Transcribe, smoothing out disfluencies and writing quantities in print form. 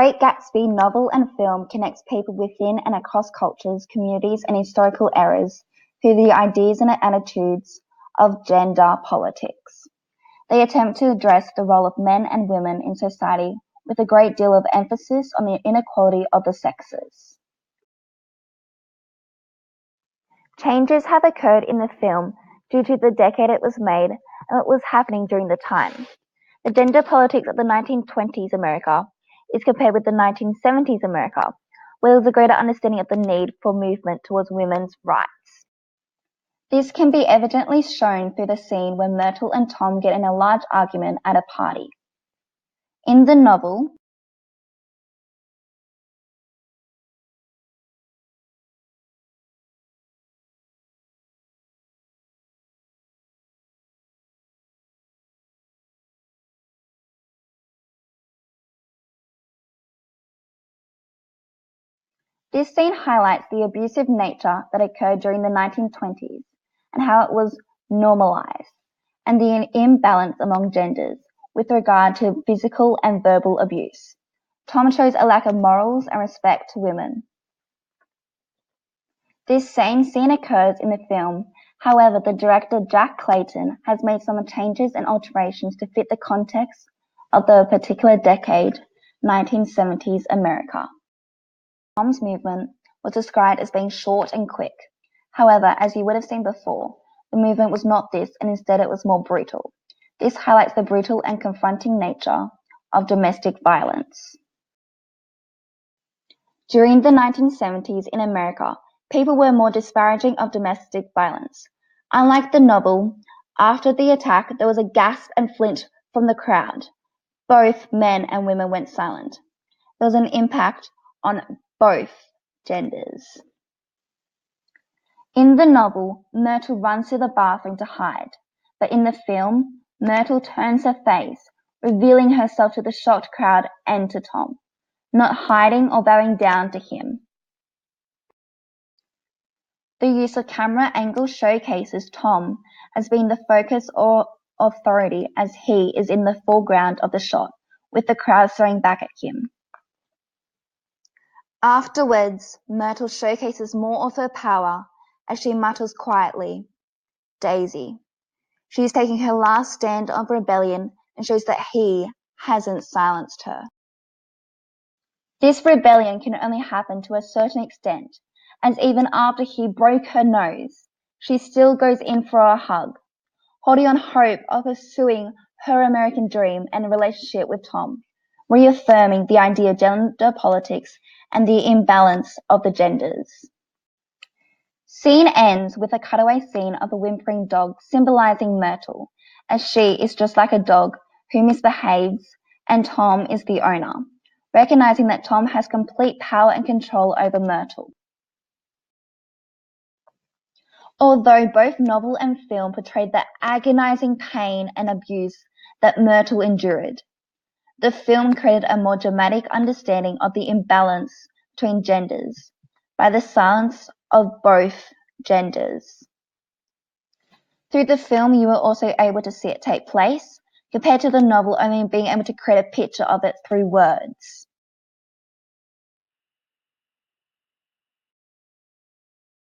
Great Gatsby novel and film connects people within and across cultures, communities, and historical eras through the ideas and attitudes of gender politics. They attempt to address the role of men and women in society with a great deal of emphasis on the inequality of the sexes. Changes have occurred in the film due to the decade it was made and what was happening during the time. The gender politics of the 1920s America is compared with the 1970s America, where there was a greater understanding of the need for movement towards women's rights. This can be evidently shown through the scene where Myrtle and Tom get in a large argument at a party. In the novel, this scene highlights the abusive nature that occurred during the 1920s and how it was normalized, and the imbalance among genders with regard to physical and verbal abuse. Tom shows a lack of morals and respect to women. This same scene occurs in the film, however the director Jack Clayton has made some changes and alterations to fit the context of the particular decade, 1970s America. Tom's movement was described as being short and quick. However, as you would have seen before, the movement was not this, and instead it was more brutal. This highlights the brutal and confronting nature of domestic violence. During the 1970s in America, people were more disparaging of domestic violence. Unlike the novel, after the attack there was a gasp and flinch from the crowd. Both men and women went silent. There was an impact on both genders. In the novel, Myrtle runs to the bathroom to hide, but in the film, Myrtle turns her face, revealing herself to the shocked crowd and to Tom, not hiding or bowing down to him. The use of camera angles showcases Tom as being the focus or authority, as he is in the foreground of the shot, with the crowd staring back at him. Afterwards, Myrtle showcases more of her power as she mutters quietly, "Daisy." She is taking her last stand of rebellion and shows that he hasn't silenced her. This rebellion can only happen to a certain extent, as even after he broke her nose, she still goes in for a hug, holding on hope of pursuing her American dream and relationship with Tom, reaffirming the idea of gender politics and the imbalance of the genders. Scene ends with a cutaway scene of a whimpering dog symbolizing Myrtle, as she is just like a dog who misbehaves and Tom is the owner, recognizing that Tom has complete power and control over Myrtle. Although both novel and film portrayed the agonizing pain and abuse that Myrtle endured, the film created a more dramatic understanding of the imbalance between genders by the silence of both genders. Through the film, you were also able to see it take place, compared to the novel only being able to create a picture of it through words.